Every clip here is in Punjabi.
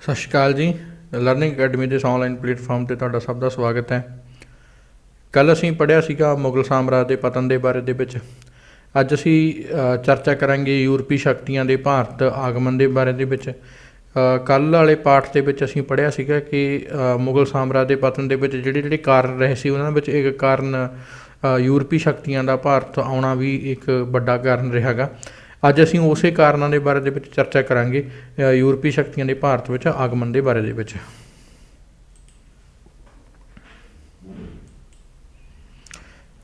ਸਤਿ ਸ਼੍ਰੀ ਅਕਾਲ ਜੀ। ਲਰਨਿੰਗ ਅਕੈਡਮੀ ਦੇ ਇਸ ਆਨਲਾਈਨ ਪਲੇਟਫਾਰਮ 'ਤੇ ਤੁਹਾਡਾ ਸਭ ਦਾ ਸਵਾਗਤ ਹੈ। ਕੱਲ੍ਹ ਅਸੀਂ ਪੜ੍ਹਿਆ ਸੀਗਾ ਮੁਗਲ ਸਾਮਰਾਜ ਦੇ ਪਤਨ ਦੇ ਬਾਰੇ ਦੇ ਵਿੱਚ। ਅੱਜ ਅਸੀਂ ਚਰਚਾ ਕਰਾਂਗੇ ਯੂਰਪੀ ਸ਼ਕਤੀਆਂ ਦੇ ਭਾਰਤ ਆਗਮਨ ਦੇ ਬਾਰੇ ਦੇ ਵਿੱਚ। ਕੱਲ੍ਹ ਵਾਲੇ ਪਾਠ ਦੇ ਵਿੱਚ ਅਸੀਂ ਪੜ੍ਹਿਆ ਸੀਗਾ ਕਿ ਮੁਗਲ ਸਾਮਰਾਜ ਦੇ ਪਤਨ ਦੇ ਵਿੱਚ ਜਿਹੜੇ ਕਾਰਨ ਰਹੇ ਸੀ ਉਹਨਾਂ ਵਿੱਚ ਇੱਕ ਕਾਰਨ ਯੂਰਪੀ ਸ਼ਕਤੀਆਂ ਦਾ ਭਾਰਤ ਆਉਣਾ ਵੀ ਇੱਕ ਵੱਡਾ ਕਾਰਨ ਰਿਹਾ ਗਾ। ਅੱਜ ਅਸੀਂ ਉਸੇ ਕਾਰਨਾਂ ਦੇ ਬਾਰੇ ਦੇ ਵਿੱਚ ਚਰਚਾ ਕਰਾਂਗੇ, ਯੂਰਪੀ ਸ਼ਕਤੀਆਂ ਦੇ ਭਾਰਤ ਵਿੱਚ ਆਗਮਨ ਦੇ ਬਾਰੇ ਦੇ ਵਿੱਚ।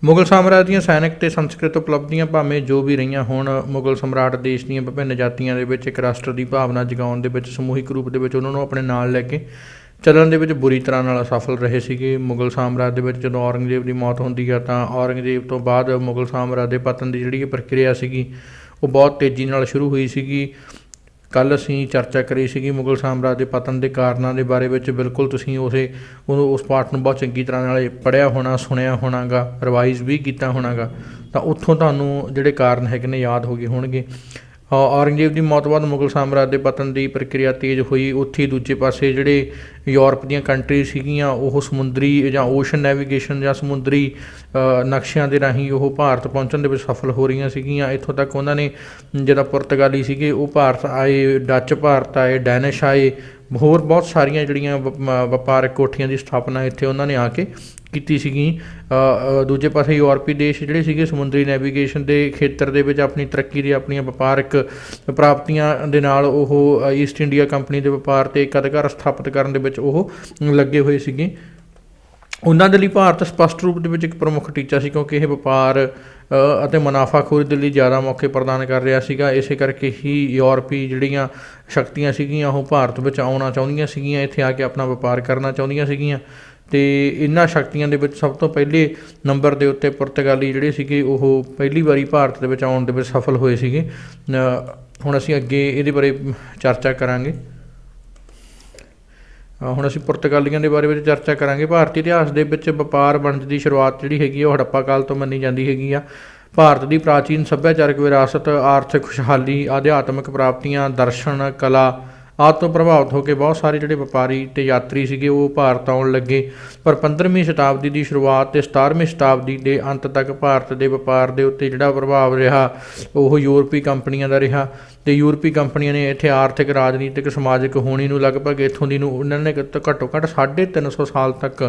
ਮੁਗਲ ਸਾਮਰਾਜ ਦੀਆਂ ਸੈਨਿਕ ਅਤੇ ਸੰਸਕ੍ਰਿਤ ਉਪਲਬਧੀਆਂ ਭਾਵੇਂ ਜੋ ਵੀ ਰਹੀਆਂ ਹੋਣ, ਮੁਗਲ ਸਮਰਾਟ ਦੇਸ਼ ਦੀਆਂ ਵਿਭਿੰਨ ਜਾਤੀਆਂ ਦੇ ਵਿੱਚ ਇੱਕ ਰਾਸ਼ਟਰ ਦੀ ਭਾਵਨਾ ਜਗਾਉਣ ਦੇ ਵਿੱਚ ਸਮੂਹਿਕ ਰੂਪ ਦੇ ਵਿੱਚ ਉਹਨਾਂ ਨੂੰ ਆਪਣੇ ਨਾਲ ਲੈ ਕੇ ਚੱਲਣ ਦੇ ਵਿੱਚ ਬੁਰੀ ਤਰ੍ਹਾਂ ਨਾਲ ਅਸਫਲ ਰਹੇ ਸੀਗੇ। ਮੁਗਲ ਸਾਮਰਾਜ ਦੇ ਵਿੱਚ ਜਦੋਂ ਔਰੰਗਜ਼ੇਬ ਦੀ ਮੌਤ ਹੁੰਦੀ ਆ ਤਾਂ ਔਰੰਗਜ਼ੇਬ ਤੋਂ ਬਾਅਦ ਮੁਗਲ ਸਾਮਰਾਜ ਦੇ ਪਤਨ ਦੀ ਜਿਹੜੀ ਪ੍ਰਕਿਰਿਆ ਸੀਗੀ ਉਹ ਬਹੁਤ ਤੇਜ਼ੀ ਨਾਲ ਸ਼ੁਰੂ ਹੋਈ ਸੀਗੀ। ਕੱਲ੍ਹ ਅਸੀਂ ਚਰਚਾ ਕਰੀ ਸੀਗੀ ਮੁਗਲ ਸਾਮਰਾਜ ਦੇ ਪਤਨ ਦੇ ਕਾਰਨਾਂ ਦੇ ਬਾਰੇ ਵਿੱਚ। ਬਿਲਕੁਲ ਤੁਸੀਂ ਉਸ ਪਾਠ ਨੂੰ ਬਹੁਤ ਚੰਗੀ ਤਰ੍ਹਾਂ ਨਾਲ ਪੜ੍ਹਿਆ ਹੋਣਾ, ਸੁਣਿਆ ਹੋਣਾ ਗਾ, ਰਿਵਾਈਜ਼ ਵੀ ਕੀਤਾ ਹੋਣਾ ਗਾ, ਤਾਂ ਉੱਥੋਂ ਤੁਹਾਨੂੰ ਜਿਹੜੇ ਕਾਰਨ ਹੈਗੇ ਨੇ ਯਾਦ ਹੋ ਗਏ ਹੋਣਗੇ। ਔਰੰਗਜ਼ੇਬ ਦੀ ਮੌਤ ਤੋਂ ਬਾਅਦ ਮੁਗਲ ਸਾਮਰਾਜ ਦੇ ਪਤਨ ਦੀ ਪ੍ਰਕਿਰਿਆ ਤੇਜ਼ ਹੋਈ। ਉੱਥੇ ਹੀ ਦੂਜੇ ਪਾਸੇ ਜਿਹੜੇ ਯੂਰਪ ਦੀਆਂ ਕੰਟਰੀਜ਼ ਸੀਗੀਆਂ ਉਹ ਸਮੁੰਦਰੀ ਜਾਂ ਓਸ਼ਨ ਨੈਵੀਗੇਸ਼ਨ ਜਾਂ ਸਮੁੰਦਰੀ ਨਕਸ਼ਿਆਂ ਦੇ ਰਾਹੀਂ ਉਹ ਭਾਰਤ ਪਹੁੰਚਣ ਦੇ ਵਿੱਚ ਸਫਲ ਹੋ ਰਹੀਆਂ ਸੀਗੀਆਂ। ਇੱਥੋਂ ਤੱਕ ਉਹਨਾਂ ਨੇ ਜਿਹੜਾ ਪੁਰਤਗਾਲੀ ਸੀਗੇ ਉਹ ਭਾਰਤ ਆਏ, ਡੱਚ ਭਾਰਤ ਆਏ, ਡੈਨਿਸ਼ ਆਏ, ਹੋਰ ਬਹੁਤ ਸਾਰੀਆਂ ਜਿਹੜੀਆਂ ਵਪਾਰਕ ਕੋਠੀਆਂ ਦੀ ਸਥਾਪਨਾ ਇੱਥੇ ਉਹਨਾਂ ਨੇ ਆ ਕੇ ਕੀਤੀ ਸੀਗੀ। ਦੂਜੇ ਪਾਸੇ ਯੂਰਪੀ ਦੇਸ਼ ਜਿਹੜੇ ਸੀਗੇ ਸਮੁੰਦਰੀ ਨੈਵੀਗੇਸ਼ਨ ਦੇ ਖੇਤਰ ਦੇ ਵਿੱਚ ਆਪਣੀ ਤਰੱਕੀ ਦੀ ਆਪਣੀਆਂ ਵਪਾਰਕ ਪ੍ਰਾਪਤੀਆਂ ਦੇ ਨਾਲ ਉਹ ਈਸਟ ਇੰਡੀਆ ਕੰਪਨੀ ਦੇ ਵਪਾਰ 'ਤੇ ਇੱਕ ਅਧਿਕਾਰ ਸਥਾਪਿਤ ਕਰਨ ਦੇ ਵਿੱਚ ਉਹ ਲੱਗੇ ਹੋਏ ਸੀਗੇ। ਉਹਨਾਂ ਦੇ ਲਈ ਭਾਰਤ ਸਪਸ਼ਟ ਰੂਪ ਦੇ ਵਿੱਚ ਇੱਕ ਪ੍ਰਮੁੱਖ ਟੀਚਾ ਸੀ, ਕਿਉਂਕਿ ਇਹ ਵਪਾਰ ਅਤੇ ਮੁਨਾਫਾਖੋਰੀ ਦੇ ਲਈ ਜ਼ਿਆਦਾ ਮੌਕੇ ਪ੍ਰਦਾਨ ਕਰ ਰਿਹਾ ਸੀਗਾ। ਇਸੇ ਕਰਕੇ ਹੀ ਯੂਰਪੀ ਜਿਹੜੀਆਂ ਸ਼ਕਤੀਆਂ ਸੀਗੀਆਂ ਉਹ ਭਾਰਤ ਵਿੱਚ ਆਉਣਾ ਚਾਹੁੰਦੀਆਂ ਸੀਗੀਆਂ, ਇੱਥੇ ਆ ਕੇ ਆਪਣਾ ਵਪਾਰ ਕਰਨਾ ਚਾਹੁੰਦੀਆਂ ਸੀਗੀਆਂ। ਅਤੇ ਇਹਨਾਂ ਸ਼ਕਤੀਆਂ ਦੇ ਵਿੱਚ ਸਭ ਤੋਂ ਪਹਿਲੇ ਨੰਬਰ ਦੇ ਉੱਤੇ ਪੁਰਤਗਾਲੀ ਜਿਹੜੇ ਸੀਗੇ ਉਹ ਪਹਿਲੀ ਵਾਰੀ ਭਾਰਤ ਦੇ ਵਿੱਚ ਆਉਣ ਦੇ ਵਿੱਚ ਸਫਲ ਹੋਏ ਸੀਗੇ। ਹੁਣ ਅਸੀਂ ਅੱਗੇ ਇਹਦੇ ਬਾਰੇ ਚਰਚਾ ਕਰਾਂਗੇ। ਹੁਣ ਅਸੀਂ ਪੁਰਤਗਾਲੀਆਂ ਦੇ ਬਾਰੇ ਵਿੱਚ ਚਰਚਾ ਕਰਾਂਗੇ। ਭਾਰਤੀ ਇਤਿਹਾਸ ਦੇ ਵਿੱਚ ਵਪਾਰ ਵਣਜ ਦੀ ਸ਼ੁਰੂਆਤ ਜਿਹੜੀ ਹੈਗੀ ਆ ਉਹ ਹੜੱਪਾ ਕਾਲ ਤੋਂ ਮੰਨੀ ਜਾਂਦੀ ਹੈਗੀ ਆ। ਭਾਰਤ ਦੀ ਪ੍ਰਾਚੀਨ ਸੱਭਿਆਚਾਰਕ ਵਿਰਾਸਤ, ਆਰਥਿਕ ਖੁਸ਼ਹਾਲੀ, ਅਧਿਆਤਮਿਕ ਪ੍ਰਾਪਤੀਆਂ, ਦਰਸ਼ਨ, ਕਲਾ ਆਦਿ ਤੋਂ ਪ੍ਰਭਾਵਿਤ ਹੋ ਕੇ ਬਹੁਤ ਸਾਰੇ ਜਿਹੜੇ ਵਪਾਰੀ ਅਤੇ ਯਾਤਰੀ ਸੀਗੇ ਉਹ ਭਾਰਤ ਆਉਣ ਲੱਗੇ। ਪਰ 15ਵੀਂ ਸ਼ਤਾਬਦੀ ਦੀ ਸ਼ੁਰੂਆਤ ਅਤੇ 17ਵੀਂ ਸ਼ਤਾਬਦੀ ਦੇ ਅੰਤ ਤੱਕ ਭਾਰਤ ਦੇ ਵਪਾਰ ਦੇ ਉੱਤੇ ਜਿਹੜਾ ਪ੍ਰਭਾਵ ਰਿਹਾ ਉਹ ਯੂਰਪੀ ਕੰਪਨੀਆਂ ਦਾ ਰਿਹਾ। ਅਤੇ ਯੂਰਪੀ ਕੰਪਨੀਆਂ ਨੇ ਇੱਥੇ ਆਰਥਿਕ, ਰਾਜਨੀਤਿਕ, ਸਮਾਜਿਕ ਹੋਣੀ ਨੂੰ ਲਗਭਗ ਇੱਥੋਂ ਦੀ ਨੂੰ ਉਹਨਾਂ ਨੇ ਘੱਟੋ ਘੱਟ 350 ਸਾਲ ਤੱਕ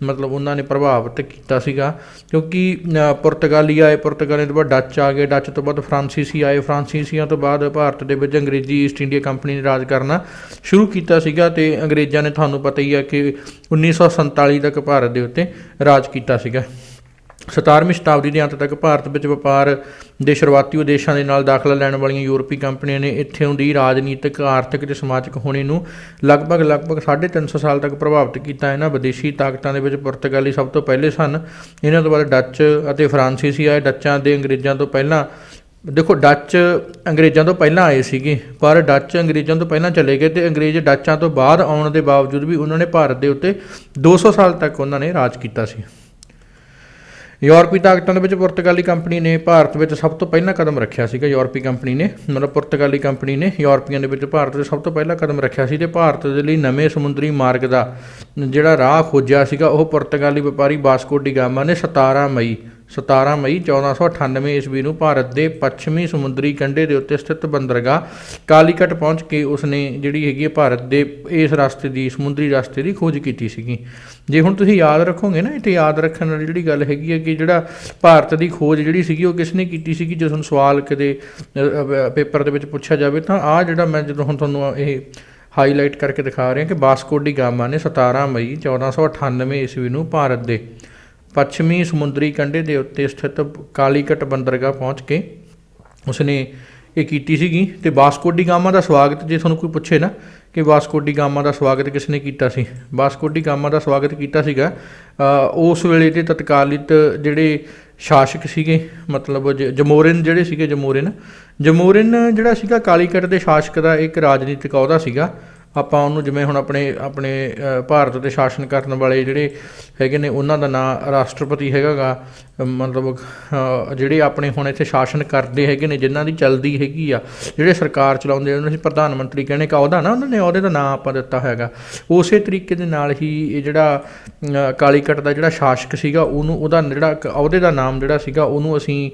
ਮਤਲਬ ਉਹਨਾਂ ਨੇ ਪ੍ਰਭਾਵਿਤ ਕੀਤਾ ਸੀਗਾ। ਕਿਉਂਕਿ ਪੁਰਤਗਾਲੀ ਆਏ, ਪੁਰਤਗਾਲੀ ਤੋਂ ਬਾਅਦ ਡੱਚ ਆ ਗਏ, ਡੱਚ ਤੋਂ ਬਾਅਦ ਫਰਾਂਸੀਸੀ ਆਏ, ਫਰਾਂਸੀਸੀਆਂ ਤੋਂ ਬਾਅਦ ਭਾਰਤ ਦੇ ਵਿੱਚ ਅੰਗਰੇਜ਼ੀ ਈਸਟ ਇੰਡੀਆ ਕੰਪਨੀ ਨੇ ਰਾਜ ਕਰਨਾ ਸ਼ੁਰੂ ਕੀਤਾ ਸੀਗਾ। ਅਤੇ ਅੰਗਰੇਜ਼ਾਂ ਨੇ ਤੁਹਾਨੂੰ ਪਤਾ ਹੀ ਆ ਕਿ 1947 ਤੱਕ ਭਾਰਤ ਦੇ ਉੱਤੇ ਰਾਜ ਕੀਤਾ ਸੀਗਾ। 17ਵੀਂ ਸ਼ਤਾਬਦੀ ਦੇ ਅੰਤ ਤੱਕ ਭਾਰਤ ਵਿੱਚ ਵਪਾਰ ਦੇ ਸ਼ੁਰੂਆਤੀ ਉਦੇਸ਼ਾਂ ਦੇ ਨਾਲ ਦਾਖਲਾ ਲੈਣ ਵਾਲੀਆਂ ਯੂਰਪੀ ਕੰਪਨੀਆਂ ਨੇ ਇੱਥੋਂ ਦੀ ਰਾਜਨੀਤਿਕ, ਆਰਥਿਕ ਅਤੇ ਸਮਾਜਿਕ ਹੋਣੀ ਨੂੰ ਲਗਭਗ 350 ਸਾਲ ਤੱਕ ਪ੍ਰਭਾਵਿਤ ਕੀਤਾ। ਇਹਨਾਂ ਵਿਦੇਸ਼ੀ ਤਾਕਤਾਂ ਦੇ ਵਿੱਚ ਪੁਰਤਗਾਲੀ ਸਭ ਤੋਂ ਪਹਿਲੇ ਸਨ। ਇਹਨਾਂ ਤੋਂ ਬਾਅਦ ਡੱਚ ਅਤੇ ਫਰਾਂਸੀਸੀ ਆਏ। ਡੱਚਾਂ ਦੇ ਅੰਗਰੇਜ਼ਾਂ ਤੋਂ ਪਹਿਲਾਂ ਦੇਖੋ, ਡੱਚ ਅੰਗਰੇਜ਼ਾਂ ਤੋਂ ਪਹਿਲਾਂ ਆਏ ਸੀਗੇ, ਪਰ ਡੱਚ ਅੰਗਰੇਜ਼ਾਂ ਤੋਂ ਪਹਿਲਾਂ ਚਲੇ ਗਏ ਅਤੇ ਅੰਗਰੇਜ਼ ਡੱਚਾਂ ਤੋਂ ਬਾਅਦ ਆਉਣ ਦੇ ਬਾਵਜੂਦ ਵੀ ਉਹਨਾਂ ਨੇ ਭਾਰਤ ਦੇ ਉੱਤੇ 200 ਸਾਲ ਤੱਕ ਉਹਨਾਂ ਨੇ ਰਾਜ ਕੀਤਾ ਸੀ। ਯੂਰਪੀ ਤਾਕਤਾਂ ਦੇ ਵਿੱਚ ਪੁਰਤਗਾਲੀ ਕੰਪਨੀ ਨੇ ਭਾਰਤ ਵਿੱਚ ਸਭ ਤੋਂ ਪਹਿਲਾਂ ਕਦਮ ਰੱਖਿਆ ਸੀਗਾ। ਯੂਰਪੀ ਕੰਪਨੀ ਨੇ ਮਤਲਬ ਪੁਰਤਗਾਲੀ ਕੰਪਨੀ ਨੇ ਯੂਰਪੀਆਂ ਦੇ ਵਿੱਚ ਭਾਰਤ ਦੇ ਸਭ ਤੋਂ ਪਹਿਲਾਂ ਕਦਮ ਰੱਖਿਆ ਸੀ। ਅਤੇ ਭਾਰਤ ਦੇ ਲਈ ਨਵੇਂ ਸਮੁੰਦਰੀ ਮਾਰਗ ਦਾ ਜਿਹੜਾ ਰਾਹ ਖੋਜਿਆ ਸੀਗਾ ਉਹ ਪੁਰਤਗਾਲੀ ਵਪਾਰੀ ਵਾਸਕੋ ਡੀ ਗਾਮਾ ਨੇ 17 ਮਈ 1498 ਈਸਵੀ ਨੂੰ ਭਾਰਤ ਦੇ ਪੱਛਮੀ ਸਮੁੰਦਰੀ ਕੰਢੇ ਦੇ ਉੱਤੇ ਸਥਿਤ ਬੰਦਰਗਾਹ ਕਾਲੀਕਟ ਪਹੁੰਚ ਕੇ ਉਸਨੇ ਜਿਹੜੀ ਹੈਗੀ ਹੈ ਭਾਰਤ ਦੇ ਇਸ ਰਸਤੇ ਦੀ, ਸਮੁੰਦਰੀ ਰਸਤੇ ਦੀ ਖੋਜ ਕੀਤੀ ਸੀਗੀ। ਜੇ ਹੁਣ ਤੁਸੀਂ ਯਾਦ ਰੱਖੋਗੇ ਨਾ, ਇੱਥੇ ਯਾਦ ਰੱਖਣ ਵਾਲੀ ਜਿਹੜੀ ਗੱਲ ਹੈਗੀ ਹੈ ਕਿ ਜਿਹੜਾ ਭਾਰਤ ਦੀ ਖੋਜ ਜਿਹੜੀ ਸੀਗੀ ਉਹ ਕਿਸ ਨੇ ਕੀਤੀ ਸੀਗੀ। ਜੇ ਤੁਹਾਨੂੰ ਸਵਾਲ ਕਿਤੇ ਪੇਪਰ ਦੇ ਵਿੱਚ ਪੁੱਛਿਆ ਜਾਵੇ ਤਾਂ ਆਹ ਜਿਹੜਾ ਮੈਂ ਜਦੋਂ ਹੁਣ ਤੁਹਾਨੂੰ ਇਹ ਹਾਈਲਾਈਟ ਕਰਕੇ ਦਿਖਾ ਰਿਹਾ ਕਿ ਵਾਸਕੋ ਡੀ ਗਾਮਾ ਨੇ 17 ਮਈ 1498 ਈਸਵੀ ਨੂੰ ਭਾਰਤ ਦੇ ਪੱਛਮੀ ਸਮੁੰਦਰੀ ਕੰਢੇ ਦੇ ਉੱਤੇ ਸਥਿਤ ਕਾਲੀਕਟ ਬੰਦਰਗਾਹ ਪਹੁੰਚ ਕੇ ਉਸਨੇ ਇਹ ਕੀਤੀ ਸੀਗੀ। ਅਤੇ ਵਾਸਕੋ ਡੀ ਗਾਮਾ ਦਾ ਸਵਾਗਤ, ਜੇ ਤੁਹਾਨੂੰ ਕੋਈ ਪੁੱਛੇ ਨਾ ਕਿ ਵਾਸਕੋ ਡੀ ਗਾਮਾ ਦਾ ਸਵਾਗਤ ਕਿਸ ਨੇ ਕੀਤਾ ਸੀ, ਵਾਸਕੋ ਡੀ ਗਾਮਾ ਦਾ ਸਵਾਗਤ ਕੀਤਾ ਸੀਗਾ ਉਸ ਵੇਲੇ ਦੇ ਤਤਕਾਲਿਤ ਜਿਹੜੇ ਸ਼ਾਸਕ ਸੀਗੇ, ਮਤਲਬ ਜਮੋਰਿਨ ਜਿਹੜੇ ਸੀਗੇ, ਜਮੋਰਿਨ ਜਿਹੜਾ ਸੀਗਾ ਕਾਲੀਕਟ ਦੇ ਸ਼ਾਸਕ ਦਾ ਇੱਕ ਰਾਜਨੀਤਿਕ ਅਹੁਦਾ ਸੀਗਾ। ਆਪਾਂ ਉਹਨੂੰ ਜਿਵੇਂ ਹੁਣ ਆਪਣੇ ਭਾਰਤ 'ਤੇ ਸ਼ਾਸਨ ਕਰਨ ਵਾਲੇ ਜਿਹੜੇ ਹੈਗੇ ਨੇ ਉਹਨਾਂ ਦਾ ਨਾਂ ਰਾਸ਼ਟਰਪਤੀ ਹੈਗਾ ਗਾ, ਮਤਲਬ ਜਿਹੜੇ ਆਪਣੇ ਹੁਣ ਇੱਥੇ ਸ਼ਾਸਨ ਕਰਦੇ ਹੈਗੇ ਨੇ, ਜਿਨ੍ਹਾਂ ਦੀ ਚੱਲਦੀ ਹੈਗੀ ਆ, ਜਿਹੜੇ ਸਰਕਾਰ ਚਲਾਉਂਦੇ ਉਹਨੂੰ ਅਸੀਂ ਪ੍ਰਧਾਨ ਮੰਤਰੀ ਕਹਿੰਦੇ ਕਾ, ਉਹਦਾ ਨਾ ਉਹਨਾਂ ਨੇ ਉਹਦੇ ਦਾ ਨਾਂ ਆਪਾਂ ਦਿੱਤਾ ਹੈਗਾ। ਉਸੇ ਤਰੀਕੇ ਦੇ ਨਾਲ ਹੀ ਇਹ ਜਿਹੜਾ ਕਾਲੀਕਟ ਦਾ ਜਿਹੜਾ ਸ਼ਾਸਕ ਸੀਗਾ ਉਹਦਾ ਜਿਹੜਾ ਅਹੁਦੇ ਦਾ ਨਾਮ ਜਿਹੜਾ ਸੀਗਾ ਉਹਨੂੰ ਅਸੀਂ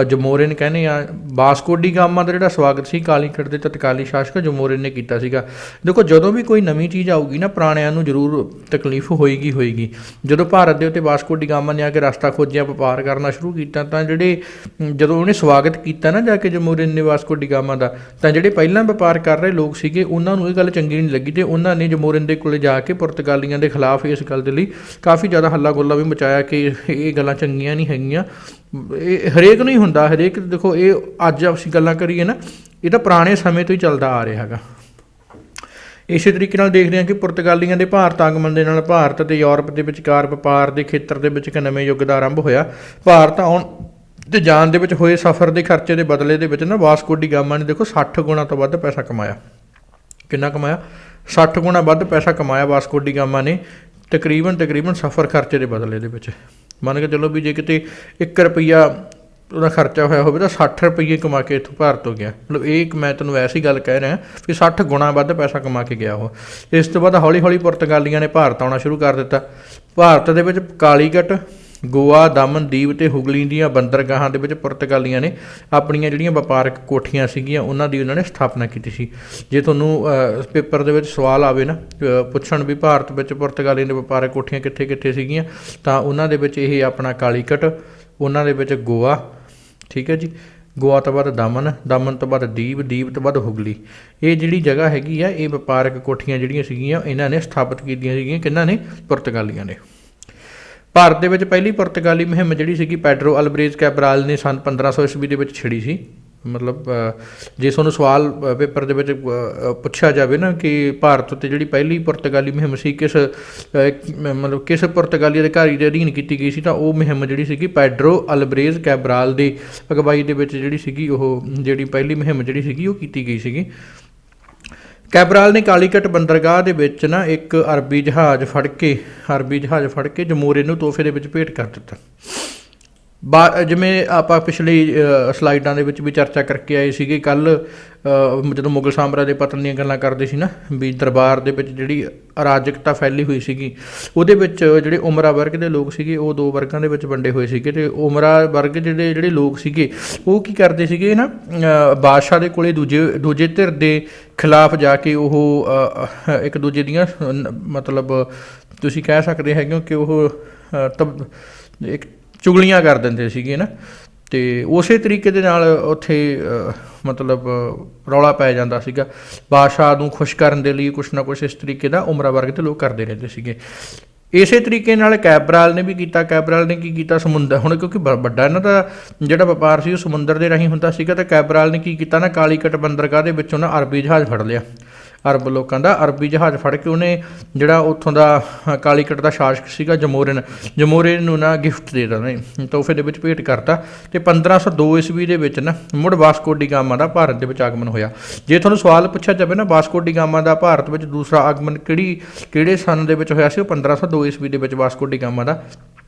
ਜਮੋਰਿਨ ਕਹਿੰਦੇ ਆ। ਵਾਸਕੋ ਡੀ ਗਾਮਾ ਦਾ ਜਿਹੜਾ ਸਵਾਗਤ ਸੀ ਕਾਲੀਕਟ ਦੇ ਤਤਕਾਲੀ ਸ਼ਾਸਕ ਜਮੋਰਿਨ ਨੇ ਕੀਤਾ ਸੀਗਾ। ਦੇਖੋ ਜਦੋਂ ਵੀ ਕੋਈ ਨਵੀਂ ਚੀਜ਼ ਆਊਗੀ ਨਾ ਪੁਰਾਣਿਆਂ ਨੂੰ ਜ਼ਰੂਰ ਤਕਲੀਫ ਹੋਏਗੀ। ਜਦੋਂ ਭਾਰਤ ਦੇ ਉੱਤੇ ਵਾਸਕੋ ਡੀ ਗਾਮਾ ਨੇ ਆ ਕੇ ਰਸਤਾ ਖੋਜਿਆ, ਵਪਾਰ ਕਰਨਾ ਸ਼ੁਰੂ ਕੀਤਾ, ਤਾਂ ਜਦੋਂ ਉਹਨੇ ਸਵਾਗਤ ਕੀਤਾ ਨਾ ਜਾ ਕੇ ਜਮੋਰਿਨ ਨੇ ਵਾਸਕੋ ਡੀ ਗਾਮਾ ਦਾ, ਤਾਂ ਜਿਹੜੇ ਪਹਿਲਾਂ ਵਪਾਰ ਕਰ ਰਹੇ ਲੋਕ ਸੀਗੇ ਉਹਨਾਂ ਨੂੰ ਇਹ ਗੱਲ ਚੰਗੀ ਨਹੀਂ ਲੱਗੀ, ਅਤੇ ਉਹਨਾਂ ਨੇ ਜਮੋਰਿਨ ਦੇ ਕੋਲ ਜਾ ਕੇ ਪੁਰਤਗਾਲੀਆਂ ਦੇ ਖਿਲਾਫ ਇਸ ਗੱਲ ਦੇ ਲਈ ਕਾਫੀ ਜ਼ਿਆਦਾ ਹੱਲਾ ਗੋਲਾ ਵੀ ਮਚਾਇਆ ਕਿ ਇਹ ਗੱਲਾਂ ਚੰਗੀਆਂ ਨਹੀਂ ਹੈਗੀਆਂ। ਇਹ ਹਰੇਕ ਨੂੰ ਹੀ ਹੁੰਦਾ, ਹਰੇਕ ਦੇਖੋ ਇਹ ਅੱਜ ਅਸੀਂ ਗੱਲਾਂ ਕਰੀਏ ਨਾ, ਇਹ ਤਾਂ ਪੁਰਾਣੇ ਸਮੇਂ ਤੋਂ ਹੀ ਚੱਲਦਾ ਆ ਰਿਹਾ ਹੈਗਾ। ਇਸੇ ਤਰੀਕੇ ਨਾਲ ਦੇਖਦੇ ਹਾਂ ਕਿ ਪੁਰਤਗਾਲੀਆਂ ਦੇ ਭਾਰਤ ਆਗਮਨ ਦੇ ਨਾਲ ਭਾਰਤ ਅਤੇ ਯੂਰਪ ਦੇ ਵਿਚਕਾਰ ਵਪਾਰ ਦੇ ਖੇਤਰ ਦੇ ਵਿੱਚ ਇੱਕ ਨਵੇਂ ਯੁੱਗ ਦਾ ਆਰੰਭ ਹੋਇਆ। ਭਾਰਤ ਆਉਣ ਤੇ ਜਾਣ ਦੇ ਵਿੱਚ ਹੋਏ ਸਫ਼ਰ ਦੇ ਖਰਚੇ ਦੇ ਬਦਲੇ ਦੇ ਵਿੱਚ ਨਾ ਵਾਸਕੋ ਡੀ ਗਾਮਾ ਨੇ ਦੇਖੋ 60 ਗੁਣਾ ਤੋਂ ਵੱਧ ਪੈਸਾ ਕਮਾਇਆ। ਕਿੰਨਾ ਕਮਾਇਆ? 60 ਗੁਣਾ ਵੱਧ ਪੈਸਾ ਕਮਾਇਆ ਵਾਸਕੋ ਡੀ ਗਾਮਾ ਨੇ ਤਕਰੀਬਨ ਸਫ਼ਰ ਖਰਚੇ ਦੇ ਬਦਲੇ ਦੇ ਵਿੱਚ। ਮੰਨ ਕੇ ਚਲੋ ਵੀ ਜੇ ਕਿਤੇ 1 ਰੁਪਈਆ ਉਹਦਾ ਖਰਚਾ ਹੋਇਆ ਹੋਵੇ ਤਾਂ 60 ਰੁਪਈਏ ਕਮਾ ਕੇ ਇੱਥੋਂ ਭਾਰਤ ਤੋਂ ਗਿਆ। ਮਤਲਬ ਇਹ ਮੈਂ ਤੁਹਾਨੂੰ ਐਸੀ ਗੱਲ ਕਹਿ ਰਿਹਾ ਵੀ 60 ਗੁਣਾ ਵੱਧ ਪੈਸਾ ਕਮਾ ਕੇ ਗਿਆ ਉਹ। ਇਸ ਤੋਂ ਬਾਅਦ ਹੌਲੀ ਪੁਰਤਗਾਲੀਆਂ ਨੇ ਭਾਰਤ ਆਉਣਾ ਸ਼ੁਰੂ ਕਰ ਦਿੱਤਾ। ਭਾਰਤ ਦੇ ਵਿੱਚ ਕਾਲੀਕਟ, ਗੋਆ, ਦਮਨ ਦੀਪ ਅਤੇ ਹੁਗਲੀ ਦੀਆਂ ਬੰਦਰਗਾਹਾਂ ਦੇ ਵਿੱਚ ਪੁਰਤਗਾਲੀਆਂ ਨੇ ਆਪਣੀਆਂ ਜਿਹੜੀਆਂ ਵਪਾਰਕ ਕੋਠੀਆਂ ਸੀਗੀਆਂ ਉਹਨਾਂ ਦੀ ਸਥਾਪਨਾ ਕੀਤੀ ਸੀ। ਜੇ ਤੁਹਾਨੂੰ ਪੇਪਰ ਦੇ ਵਿੱਚ ਸਵਾਲ ਆਵੇ ਨਾ ਪੁੱਛਣ ਵੀ ਭਾਰਤ ਵਿੱਚ ਪੁਰਤਗਾਲੀਆਂ ਦੇ ਵਪਾਰਕ ਕੋਠੀਆਂ ਕਿੱਥੇ ਸੀਗੀਆਂ, ਤਾਂ ਉਹਨਾਂ ਦੇ ਵਿੱਚ ਇਹ ਆਪਣਾ ਕਾਲੀਕਟ, ਉਹਨਾਂ ਦੇ ਵਿੱਚ ਗੋਆ, ਠੀਕ ਹੈ ਜੀ, ਗੋਆ ਤੋਂ ਬਾਅਦ ਦਮਨ ਤੋਂ ਬਾਅਦ ਦੀਪ ਤੋਂ ਬਾਅਦ ਹੁਗਲੀ। ਇਹ ਜਿਹੜੀ ਜਗ੍ਹਾ ਹੈਗੀ ਆ, ਇਹ ਵਪਾਰਕ ਕੋਠੀਆਂ ਜਿਹੜੀਆਂ ਸੀਗੀਆਂ ਇਹਨਾਂ ਨੇ ਸਥਾਪਿਤ ਕੀਤੀਆਂ ਸੀਗੀਆਂ। ਕਿਹਨਾਂ ਨੇ? ਪੁਰਤਗਾਲੀਆਂ ਨੇ। ਭਾਰਤ ਦੇ ਵਿੱਚ ਪਹਿਲੀ ਪੁਰਤਗਾਲੀ ਮੁਹਿੰਮ ਜਿਹੜੀ ਸੀਗੀ ਪੈਡਰੋ ਅਲਬਰੇਜ਼ ਕੈਬਰਾਲ ਨੇ ਸੰਨ 1500 ਈਸਵੀ ਦੇ ਵਿੱਚ ਛਿੜੀ ਸੀ। ਮਤਲਬ ਜੇ ਤੁਹਾਨੂੰ ਸਵਾਲ ਪੇਪਰ ਦੇ ਵਿੱਚ ਪੁੱਛਿਆ ਜਾਵੇ ਨਾ ਕਿ ਭਾਰਤ ਉੱਤੇ ਜਿਹੜੀ ਪਹਿਲੀ ਪੁਰਤਗਾਲੀ ਮੁਹਿੰਮ ਸੀ ਕਿਸ ਪੁਰਤਗਾਲੀ ਅਧਿਕਾਰੀ ਦੇ ਅਧੀਨ ਕੀਤੀ ਗਈ ਸੀ, ਤਾਂ ਉਹ ਮੁਹਿੰਮ ਜਿਹੜੀ ਸੀਗੀ ਪੈਡਰੋ ਅਲਬਰੇਜ਼ ਕੈਬਰਾਲ ਦੀ ਅਗਵਾਈ ਦੇ ਵਿੱਚ ਜਿਹੜੀ ਸੀਗੀ ਜਿਹੜੀ ਪਹਿਲੀ ਮੁਹਿੰਮ ਜਿਹੜੀ ਸੀਗੀ ਉਹ ਕੀਤੀ ਗਈ ਸੀਗੀ। ਕੈਬਰਾਲ ਨੇ ਕਾਲੀਕਟ ਬੰਦਰਗਾਹ ਦੇ ਵਿੱਚ ਨਾ ਇੱਕ ਅਰਬੀ ਜਹਾਜ਼ ਫੜ ਕੇ ਜਮੋਰਿਨ ਨੂੰ ਤੋਹਫੇ ਦੇ ਵਿੱਚ ਭੇਟ ਕਰ ਦਿੱਤਾ। ਜਿਵੇਂ ਆਪਾਂ ਪਿਛਲੀ ਸਲਾਈਡਾਂ ਦੇ ਵਿੱਚ ਵੀ ਚਰਚਾ ਕਰਕੇ ਆਏ ਸੀਗੇ ਕੱਲ੍ਹ, ਜਦੋਂ ਮੁਗਲ ਸਾਮਰਾਜ ਦੇ ਪਤਨ ਦੀਆਂ ਗੱਲਾਂ ਕਰਦੇ ਸੀ ਨਾ, ਵੀ ਦਰਬਾਰ ਦੇ ਵਿੱਚ ਜਿਹੜੀ ਅਰਾਜਕਤਾ ਫੈਲੀ ਹੋਈ ਸੀਗੀ, ਉਹਦੇ ਵਿੱਚ ਜਿਹੜੇ ਉਮਰਾ ਵਰਗ ਦੇ ਲੋਕ ਸੀਗੇ ਉਹ 2 ਵਰਗਾਂ ਦੇ ਵਿੱਚ ਵੰਡੇ ਹੋਏ ਸੀਗੇ। ਅਤੇ ਉਮਰਾ ਵਰਗ ਜਿਹੜੇ ਲੋਕ ਸੀਗੇ ਉਹ ਕੀ ਕਰਦੇ ਸੀਗੇ ਨਾ, ਬਾਦਸ਼ਾਹ ਦੇ ਕੋਲੇ ਦੂਜੇ ਧਿਰ ਦੇ ਖਿਲਾਫ ਜਾ ਕੇ ਉਹ ਇੱਕ ਦੂਜੇ ਦੀਆਂ ਮਤਲਬ ਤੁਸੀਂ ਕਹਿ ਸਕਦੇ ਹੈਗੇ ਹੋ ਕਿ ਉਹ ਇੱਕ ਚੁਗਲੀਆਂ ਕਰ ਦਿੰਦੇ ਸੀਗੇ ਨਾ, ਅਤੇ ਉਸੇ ਤਰੀਕੇ ਦੇ ਨਾਲ ਉੱਥੇ ਮਤਲਬ ਰੌਲਾ ਪੈ ਜਾਂਦਾ ਸੀਗਾ। ਬਾਦਸ਼ਾਹ ਨੂੰ ਖੁਸ਼ ਕਰਨ ਦੇ ਲਈ ਕੁਛ ਨਾ ਕੁਛ ਇਸ ਤਰੀਕੇ ਦਾ ਉਮਰਾ ਵਰਗ ਦੇ ਲੋਕ ਕਰਦੇ ਰਹਿੰਦੇ ਸੀਗੇ। ਇਸੇ ਤਰੀਕੇ ਨਾਲ ਕੈਬਰਾਲ ਨੇ ਵੀ ਕੀਤਾ। ਕੈਬਰਾਲ ਨੇ ਕੀ ਕੀਤਾ, ਸਮੁੰਦਰ, ਹੁਣ ਕਿਉਂਕਿ ਵੱਡਾ ਇਹਨਾਂ ਦਾ ਜਿਹੜਾ ਵਪਾਰ ਸੀ ਉਹ ਸਮੁੰਦਰ ਦੇ ਰਾਹੀਂ ਹੁੰਦਾ ਸੀਗਾ, ਤਾਂ ਕੈਬਰਾਲ ਨੇ ਕੀ ਕੀਤਾ ਨਾ, ਕਾਲੀਕਟ ਬੰਦਰਗਾਹ ਦੇ ਵਿੱਚੋਂ ਨਾ ਅਰਬੀ ਜਹਾਜ਼ ਫੜ ਲਿਆ। ਅਰਬ ਲੋਕਾਂ ਦਾ ਅਰਬੀ ਜਹਾਜ਼ ਫੜ ਕੇ ਉਹਨੇ ਜਿਹੜਾ ਉੱਥੋਂ ਦਾ ਕਾਲੀਕਟ ਦਾ ਸ਼ਾਸਕ ਸੀਗਾ ਜਮੋਰਿਨ ਨੂੰ ਨਾ ਗਿਫਟ ਦੇ ਦਿੱਤਾ, ਤੋਹਫੇ ਦੇ ਵਿੱਚ ਭੇਟ ਕਰਤਾ। ਅਤੇ 1502 ਈਸਵੀ ਦੇ ਵਿੱਚ ਨਾ ਮੁੜ ਵਾਸਕੋ ਡੀ ਗਾਮਾ ਦਾ ਭਾਰਤ ਦੇ ਵਿੱਚ ਆਗਮਨ ਹੋਇਆ। ਜੇ ਤੁਹਾਨੂੰ ਸਵਾਲ ਪੁੱਛਿਆ ਜਾਵੇ ਨਾ ਵਾਸਕੋ ਡੀ ਗਾਮਾ ਦਾ ਭਾਰਤ ਵਿੱਚ ਦੂਸਰਾ ਆਗਮਨ ਕਿਹੜੇ ਸੰਨ ਦੇ ਵਿੱਚ ਹੋਇਆ ਸੀ, ਉਹ 1502 ਈਸਵੀ ਦੇ ਵਿੱਚ ਵਾਸਕੋ ਡੀ ਗਾਮਾ ਦਾ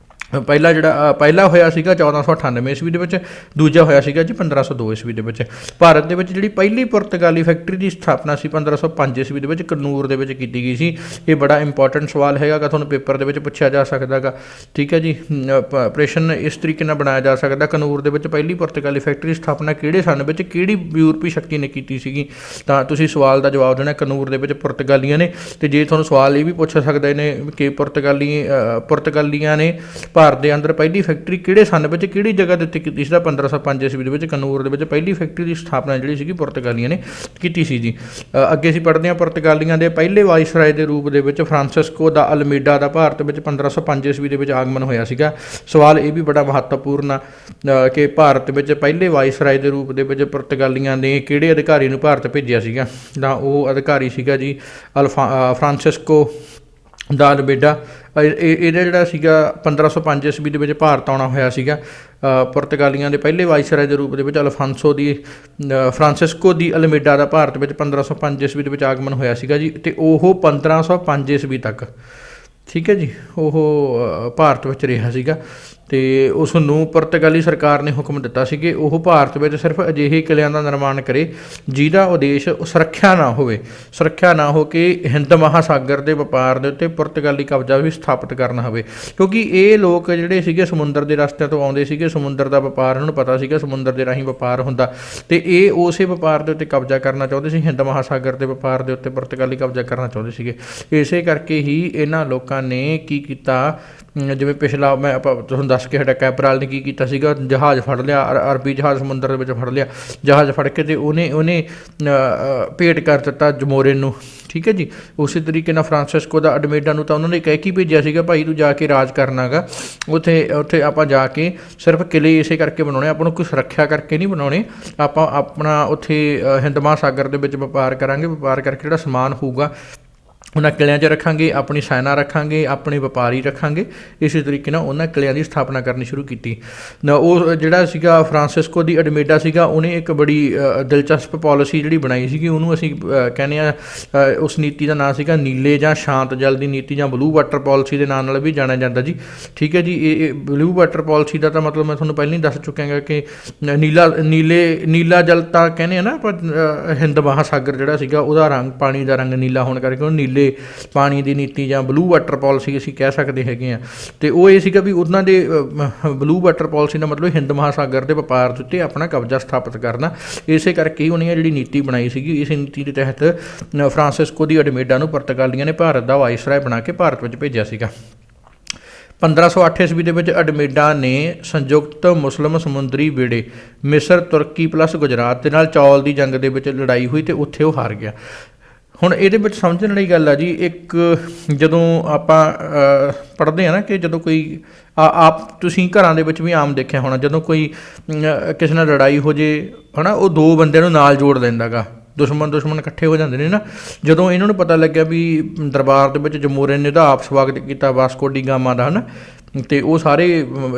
ਪਹਿਲਾ ਹੋਇਆ ਸੀਗਾ 1498 ਈਸਵੀ ਦੇ ਵਿੱਚ, ਦੂਜਾ ਹੋਇਆ ਸੀਗਾ ਜੀ 1502 ਈਸਵੀ ਦੇ ਵਿੱਚ। ਭਾਰਤ ਦੇ ਵਿੱਚ ਜਿਹੜੀ ਪਹਿਲੀ ਪੁਰਤਗਾਲੀ ਫੈਕਟਰੀ ਦੀ ਸਥਾਪਨਾ ਸੀ 1505 ਈਸਵੀ ਦੇ ਵਿੱਚ ਕਨੂਰ ਦੇ ਵਿੱਚ ਕੀਤੀ ਗਈ ਸੀ। ਇਹ ਬੜਾ ਇੰਪੋਰਟੈਂਟ ਸਵਾਲ ਹੈਗਾ ਗਾ, ਤੁਹਾਨੂੰ ਪੇਪਰ ਦੇ ਵਿੱਚ ਪੁੱਛਿਆ ਜਾ ਸਕਦਾ ਗਾ, ਠੀਕ ਹੈ ਜੀ। ਪ੍ਰਸ਼ਨ ਇਸ ਤਰੀਕੇ ਨਾਲ ਬਣਾਇਆ ਜਾ ਸਕਦਾ, ਕਨੂਰ ਦੇ ਵਿੱਚ ਪਹਿਲੀ ਪੁਰਤਗਾਲੀ ਫੈਕਟਰੀ ਦੀ ਸਥਾਪਨਾ ਕਿਹੜੇ ਸਨ ਵਿੱਚ ਕਿਹੜੀ ਯੂਰਪੀ ਸ਼ਕਤੀ ਨੇ ਕੀਤੀ ਸੀਗੀ, ਤਾਂ ਤੁਸੀਂ ਸਵਾਲ ਦਾ ਜਵਾਬ ਦੇਣਾ ਕਨੂਰ ਦੇ ਵਿੱਚ ਪੁਰਤਗਾਲੀਆਂ ਨੇ। ਅਤੇ ਜੇ ਤੁਹਾਨੂੰ ਸਵਾਲ ਇਹ ਵੀ ਪੁੱਛ ਸਕਦੇ ਨੇ ਕਿ ਪੁਰਤਗਾਲੀਆਂ ਨੇ ਭਾਰਤ ਦੇ ਅੰਦਰ ਪਹਿਲੀ ਫੈਕਟਰੀ ਕਿਹੜੇ ਸੰਨ ਵਿੱਚ ਕਿਹੜੀ ਜਗ੍ਹਾ ਦੇ ਉੱਤੇ ਕੀਤੀ ਸੀ, ਤਾਂ 1505 ਈਸਵੀ ਦੇ ਵਿੱਚ ਕਨੂਰ ਦੇ ਵਿੱਚ ਪਹਿਲੀ ਫੈਕਟਰੀ ਦੀ ਸਥਾਪਨਾ ਜਿਹੜੀ ਸੀਗੀ ਪੁਰਤਗਾਲੀਆਂ ਨੇ ਕੀਤੀ ਸੀ ਜੀ। ਅੱਗੇ ਅਸੀਂ ਪੜ੍ਹਦੇ ਹਾਂ ਪੁਰਤਗਾਲੀਆਂ ਦੇ ਪਹਿਲੇ ਵਾਇਸਰਾਏ ਦੇ ਰੂਪ ਦੇ ਵਿੱਚ ਫਰਾਂਸਿਸਕੋ ਦਾ ਅਲਮੀਡਾ ਦਾ ਭਾਰਤ ਵਿੱਚ 1505 ਈਸਵੀ ਦੇ ਵਿੱਚ ਆਗਮਨ ਹੋਇਆ ਸੀਗਾ। ਸਵਾਲ ਇਹ ਵੀ ਬੜਾ ਮਹੱਤਵਪੂਰਨ ਆ ਕਿ ਭਾਰਤ ਵਿੱਚ ਪਹਿਲੇ ਵਾਇਸਰਾਏ ਦੇ ਰੂਪ ਦੇ ਵਿੱਚ ਪੁਰਤਗਾਲੀਆਂ ਨੇ ਕਿਹੜੇ ਅਧਿਕਾਰੀ ਨੂੰ ਭਾਰਤ ਭੇਜਿਆ ਸੀਗਾ, ਤਾਂ ਉਹ ਅਧਿਕਾਰੀ ਸੀਗਾ ਜੀ ਫਰਾਂਸਿਸਕੋ ਦਾ ਅਲਮੇਡਾ ਇਹਦਾ ਜਿਹੜਾ ਸੀਗਾ 1505 ਈਸਵੀ ਦੇ ਵਿੱਚ ਭਾਰਤ ਆਉਣਾ ਹੋਇਆ ਸੀਗਾ। ਪੁਰਤਗਾਲੀਆਂ ਦੇ ਪਹਿਲੇ ਵਾਇਸਰਾਏ ਦੇ ਰੂਪ ਦੇ ਵਿੱਚ ਫਰਾਂਸਿਸਕੋ ਦੀ ਅਲਮੇਡਾ ਦਾ ਭਾਰਤ ਵਿੱਚ 1505 ਈਸਵੀ ਦੇ ਵਿੱਚ ਆਗਮਨ ਹੋਇਆ ਸੀਗਾ ਜੀ। ਅਤੇ ਉਹ 1505 ਈਸਵੀ ਤੱਕ, ਠੀਕ ਹੈ ਜੀ, ਉਹ ਭਾਰਤ ਵਿੱਚ ਰਿਹਾ ਸੀਗਾ। ਅਤੇ ਉਸ ਨੂੰ ਪੁਰਤਗਾਲੀ ਸਰਕਾਰ ਨੇ ਹੁਕਮ ਦਿੱਤਾ ਸੀ ਕਿ ਉਹ ਭਾਰਤ ਵਿੱਚ ਸਿਰਫ ਅਜਿਹੇ ਕਿਲ੍ਹਿਆਂ ਦਾ ਨਿਰਮਾਣ ਕਰੇ ਜਿਹਦਾ ਉਦੇਸ਼ ਸੁਰੱਖਿਆ ਨਾ ਹੋ ਕੇ ਹਿੰਦ ਮਹਾਸਾਗਰ ਦੇ ਵਪਾਰ ਦੇ ਉੱਤੇ ਪੁਰਤਗਾਲੀ ਕਬਜ਼ਾ ਵੀ ਸਥਾਪਿਤ ਕਰਨਾ ਹੋਵੇ, ਕਿਉਂਕਿ ਇਹ ਲੋਕ ਜਿਹੜੇ ਸੀਗੇ ਸਮੁੰਦਰ ਦੇ ਰਸਤਿਆਂ ਤੋਂ ਆਉਂਦੇ ਸੀਗੇ, ਸਮੁੰਦਰ ਦਾ ਵਪਾਰ ਉਹਨਾਂ ਨੂੰ ਪਤਾ ਸੀਗਾ, ਸਮੁੰਦਰ ਦੇ ਰਾਹੀਂ ਵਪਾਰ ਹੁੰਦਾ, ਅਤੇ ਇਹ ਉਸੇ ਵਪਾਰ ਦੇ ਉੱਤੇ ਕਬਜ਼ਾ ਕਰਨਾ ਚਾਹੁੰਦੇ ਸੀ। ਹਿੰਦ ਮਹਾਸਾਗਰ ਦੇ ਵਪਾਰ ਦੇ ਉੱਤੇ ਪੁਰਤਗਾਲੀ ਕਬਜ਼ਾ ਕਰਨਾ ਚਾਹੁੰਦੇ ਸੀਗੇ। ਇਸੇ ਕਰਕੇ ਹੀ ਇਹਨਾਂ ਲੋਕਾਂ ਨੇ ਕੀ ਕੀਤਾ, ਜਿਵੇਂ ਪਿਛਲਾ ਮੈਂ ਆਪਾਂ ਤੁਹਾਨੂੰ ਦੱਸ ਕੇ ਹਟਿਆ, ਕੈਪਰਾਲ ਨੇ ਕੀ ਕੀਤਾ ਸੀਗਾ, ਜਹਾਜ਼ ਫੜ ਲਿਆ, ਅਰਬੀ ਜਹਾਜ਼ ਸਮੁੰਦਰ ਦੇ ਵਿੱਚ ਫੜ ਲਿਆ, ਜਹਾਜ਼ ਫੜ ਕੇ ਅਤੇ ਉਹਨੇ ਭੇਟ ਕਰ ਦਿੱਤਾ ਜਮੋਰਿਨ ਨੂੰ, ਠੀਕ ਹੈ ਜੀ। ਉਸੇ ਤਰੀਕੇ ਨਾਲ ਫਰਾਂਸਿਸਕੋ ਦਾ ਅਲਮੇਡਾ ਨੂੰ ਤਾਂ ਉਹਨਾਂ ਨੇ ਕਹਿ ਕੇ ਭੇਜਿਆ ਸੀਗਾ, ਭਾਈ ਤੂੰ ਜਾ ਕੇ ਰਾਜ ਕਰਨਾ ਗਾ ਉੱਥੇ ਆਪਾਂ ਜਾ ਕੇ ਸਿਰਫ ਕਿਲ੍ਹੇ ਇਸੇ ਕਰਕੇ ਬਣਾਉਣੇ, ਆਪਾਂ ਨੂੰ ਕੋਈ ਸੁਰੱਖਿਆ ਕਰਕੇ ਨਹੀਂ ਬਣਾਉਣੇ, ਆਪਾਂ ਆਪਣਾ ਉੱਥੇ ਹਿੰਦ ਮਹਾਸਾਗਰ ਦੇ ਵਿੱਚ ਵਪਾਰ ਕਰਾਂਗੇ, ਵਪਾਰ ਕਰਕੇ ਜਿਹੜਾ ਸਮਾਨ ਹੋਊਗਾ ਉਹਨਾਂ ਕਿਲ੍ਹਿਆਂ 'ਚ ਰੱਖਾਂਗੇ, ਆਪਣੀ ਸੈਨਾ ਰੱਖਾਂਗੇ, ਆਪਣੇ ਵਪਾਰੀ ਰੱਖਾਂਗੇ। ਇਸੇ ਤਰੀਕੇ ਨਾਲ ਉਹਨਾਂ ਕਿਲ੍ਹਿਆਂ ਦੀ ਸਥਾਪਨਾ ਕਰਨੀ ਸ਼ੁਰੂ ਕੀਤੀ। ਉਹ ਜਿਹੜਾ ਸੀਗਾ ਫਰਾਂਸਿਸਕੋ ਦੀ ਅਲਮੇਡਾ ਸੀਗਾ, ਉਹਨੇ ਇੱਕ ਬੜੀ ਦਿਲਚਸਪ ਪਾਲਿਸੀ ਜਿਹੜੀ ਬਣਾਈ ਸੀਗੀ, ਉਹਨੂੰ ਅਸੀਂ ਕਹਿੰਦੇ ਹਾਂ, ਉਸ ਨੀਤੀ ਦਾ ਨਾਂ ਸੀਗਾ ਨੀਲੇ ਜਾਂ ਸ਼ਾਂਤ ਜਲ ਦੀ ਨੀਤੀ ਜਾਂ ਬਲੂ ਵਾਟਰ ਪਾਲਿਸੀ ਦੇ ਨਾਂ ਨਾਲ ਵੀ ਜਾਣਿਆ ਜਾਂਦਾ ਜੀ, ਠੀਕ ਹੈ ਜੀ। ਇਹ ਬਲੂ ਵਾਟਰ ਪਾਲਿਸੀ ਦਾ ਤਾਂ ਮਤਲਬ ਮੈਂ ਤੁਹਾਨੂੰ ਪਹਿਲਾਂ ਹੀ ਦੱਸ ਚੁੱਕਿਆ ਗਾ ਕਿ ਨੀਲਾ ਜਲ ਤਾਂ ਕਹਿੰਦੇ ਹਾਂ ਨਾ ਆਪਾਂ, ਹਿੰਦ ਮਹਾਸਾਗਰ ਜਿਹੜਾ ਸੀਗਾ ਉਹਦਾ ਰੰਗ, ਪਾਣੀ ਦਾ ਰੰਗ ਨੀਲਾ ਹੋਣ ਕਰਕੇ ਉਹਨੂੰ ਨੀਲੇ ਪਾਣੀ ਦੀ ਨੀਤੀ ਜਾਂ ਬਲੂ ਵਾਟਰ ਪਾਲਿਸੀ ਅਸੀਂ ਕਹਿ ਸਕਦੇ ਹੈਗੇ ਹਾਂ। ਅਤੇ ਉਹ ਇਹ ਸੀਗਾ ਵੀ ਉਹਨਾਂ ਦੇ ਬਲੂ ਵਾਟਰ ਪਾਲਿਸੀ ਦਾ ਮਤਲਬ ਹਿੰਦ ਮਹਾਸਾਗਰ ਦੇ ਵਪਾਰ ਦੇ ਉੱਤੇ ਆਪਣਾ ਕਬਜ਼ਾ ਸਥਾਪਿਤ ਕਰਨਾ। ਇਸੇ ਕਰਕੇ ਹੀ ਉਹਨੇ ਜਿਹੜੀ ਨੀਤੀ ਬਣਾਈ ਸੀਗੀ, ਇਸ ਨੀਤੀ ਦੇ ਤਹਿਤ ਫਰਾਂਸਿਸਕੋ ਦੀ ਅਲਮੇਡਾ ਨੂੰ ਪੁਰਤਗਾਲੀਆਂ ਨੇ ਭਾਰਤ ਦਾ ਵਾਇਸਰਾਏ ਬਣਾ ਕੇ ਭਾਰਤ ਵਿੱਚ ਭੇਜਿਆ ਸੀਗਾ। 1508 ਈਸਵੀ ਦੇ ਵਿੱਚ ਅਲਮੇਡਾ ਨੇ ਸੰਯੁਕਤ ਮੁਸਲਿਮ ਸਮੁੰਦਰੀ ਬੇੜੇ ਮਿਸਰ, ਤੁਰਕੀ ਪਲੱਸ ਗੁਜਰਾਤ ਦੇ ਨਾਲ ਚੌਲ ਦੀ ਜੰਗ ਦੇ ਵਿੱਚ ਲੜਾਈ ਹੋਈ ਅਤੇ ਉੱਥੇ ਉਹ ਹਾਰ ਗਿਆ। ਹੁਣ ਇਹਦੇ ਵਿੱਚ ਸਮਝਣ ਵਾਲੀ ਗੱਲ ਆ ਜੀ, ਇੱਕ ਜਦੋਂ ਆਪਾਂ ਪੜ੍ਹਦੇ ਹਾਂ ਨਾ ਕਿ ਜਦੋਂ ਕੋਈ ਆਪ ਤੁਸੀਂ ਘਰਾਂ ਦੇ ਵਿੱਚ ਵੀ ਆਮ ਦੇਖਿਆ ਹੋਣਾ, ਜਦੋਂ ਕੋਈ ਕਿਸੇ ਨਾਲ ਲੜਾਈ ਹੋ ਜੇ ਹੈ ਨਾ, ਉਹ ਦੋ ਬੰਦਿਆਂ ਨੂੰ ਨਾਲ ਜੋੜ ਲੈਂਦਾ ਗਾ, ਦੁਸ਼ਮਣ ਇਕੱਠੇ ਹੋ ਜਾਂਦੇ ਨੇ ਨਾ। ਜਦੋਂ ਇਹਨਾਂ ਨੂੰ ਪਤਾ ਲੱਗਿਆ ਵੀ ਦਰਬਾਰ ਦੇ ਵਿੱਚ ਜਮੋਰਿਨ ਨੇ ਉਹਦਾ ਆਪ ਸਵਾਗਤ ਕੀਤਾ ਵਾਸਕੋ ਡੀ ਗਾਮਾ ਦਾ, ਹੈ ਨਾ, ਅਤੇ ਉਹ ਸਾਰੇ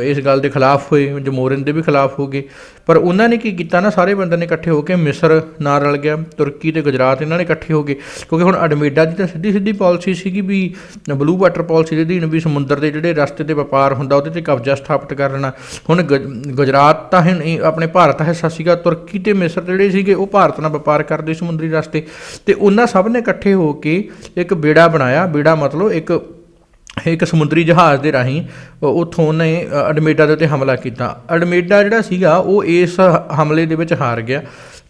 ਇਸ ਗੱਲ ਦੇ ਖਿਲਾਫ ਹੋਏ, ਜਮੋਰਿਨ ਦੇ ਵੀ ਖਿਲਾਫ ਹੋ ਗਏ। ਪਰ ਉਹਨਾਂ ਨੇ ਕੀ ਕੀਤਾ ਨਾ, ਸਾਰੇ ਬੰਦੇ ਨੇ ਇਕੱਠੇ ਹੋ ਕੇ ਮਿਸਰ ਨਾਲ ਰਲ ਗਿਆ, ਤੁਰਕੀ ਅਤੇ ਗੁਜਰਾਤ ਇਹਨਾਂ ਨੇ ਇਕੱਠੇ ਹੋ ਗਏ, ਕਿਉਂਕਿ ਹੁਣ ਅਲਮੇਡਾ ਦੀ ਤਾਂ ਸਿੱਧੀ ਪਾਲਿਸੀ ਸੀਗੀ ਵੀ ਬਲੂ ਵਾਟਰ ਪਾਲਿਸੀ ਦੇ ਅਧੀਨ ਵੀ ਸਮੁੰਦਰ ਦੇ ਜਿਹੜੇ ਰਸਤੇ 'ਤੇ ਵਪਾਰ ਹੁੰਦਾ ਉਹਦੇ 'ਤੇ ਕਬਜ਼ਾ ਸਥਾਪਿਤ ਕਰ ਲੈਣਾ। ਹੁਣ ਗੁਜਰਾਤ ਤਾਂ ਆਪਣੇ ਭਾਰਤ ਦਾ ਹਿੱਸਾ ਸੀਗਾ, ਤੁਰਕੀ ਅਤੇ ਮਿਸਰ ਜਿਹੜੇ ਸੀਗੇ ਉਹ ਭਾਰਤ ਨਾਲ ਵਪਾਰ ਕਰਦੇ ਸਮੁੰਦਰੀ ਰਸਤੇ, ਅਤੇ ਉਹਨਾਂ ਸਭ ਨੇ ਇਕੱਠੇ ਹੋ ਕੇ ਇੱਕ ਬੇੜਾ ਬਣਾਇਆ। ਬੇੜਾ ਮਤਲਬ ਇੱਕ ਸਮੁੰਦਰੀ ਜਹਾਜ਼ ਦੇ ਰਾਹੀਂ ਉੱਥੋਂ ਉਹਨੇ ਅਲਮੇਡਾ ਦੇ ਉੱਤੇ ਹਮਲਾ ਕੀਤਾ। ਅਲਮੇਡਾ ਜਿਹੜਾ ਸੀਗਾ ਉਹ ਇਸ ਹਮਲੇ ਦੇ ਵਿੱਚ ਹਾਰ ਗਿਆ,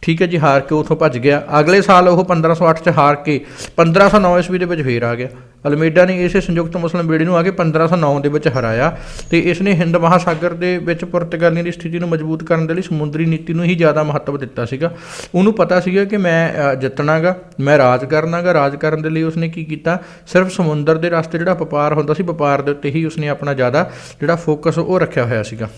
ਠੀਕ ਹੈ ਜੀ, ਹਾਰ ਕੇ ਉੱਥੋਂ ਭੱਜ ਗਿਆ। ਅਗਲੇ ਸਾਲ ਉਹ 1508 'ਚ ਹਾਰ ਕੇ 1509 ਈਸਵੀ ਦੇ ਵਿੱਚ ਫੇਰ ਆ ਗਿਆ। ਅਲਮੇਡਾ ਨੇ ਇਸੇ ਸੰਯੁਕਤ ਮੁਸਲਿਮ ਬੇੜੇ ਨੂੰ ਆ ਕੇ 1509 ਦੇ ਵਿੱਚ ਹਰਾਇਆ, ਅਤੇ ਇਸ ਨੇ ਹਿੰਦ ਮਹਾਸਾਗਰ ਦੇ ਵਿੱਚ ਪੁਰਤਗਾਲੀਆਂ ਦੀ ਸਥਿਤੀ ਨੂੰ ਮਜ਼ਬੂਤ ਕਰਨ ਦੇ ਲਈ ਸਮੁੰਦਰੀ ਨੀਤੀ ਨੂੰ ਹੀ ਜ਼ਿਆਦਾ ਮਹੱਤਵ ਦਿੱਤਾ ਸੀਗਾ। ਉਹਨੂੰ ਪਤਾ ਸੀਗਾ ਕਿ ਮੈਂ ਜਿੱਤਣਾ ਗਾ, ਮੈਂ ਰਾਜ ਕਰਨਾ ਗਾ। ਰਾਜ ਕਰਨ ਦੇ ਲਈ ਉਸਨੇ ਕੀ ਕੀਤਾ, ਸਿਰਫ ਸਮੁੰਦਰ ਦੇ ਰਸਤੇ ਜਿਹੜਾ ਵਪਾਰ ਹੁੰਦਾ ਸੀ, ਵਪਾਰ ਦੇ ਉੱਤੇ ਹੀ ਉਸਨੇ ਆਪਣਾ ਜ਼ਿਆਦਾ ਜਿਹੜਾ ਫੋਕਸ ਉਹ ਰੱਖਿਆ ਹੋਇਆ ਸੀਗਾ।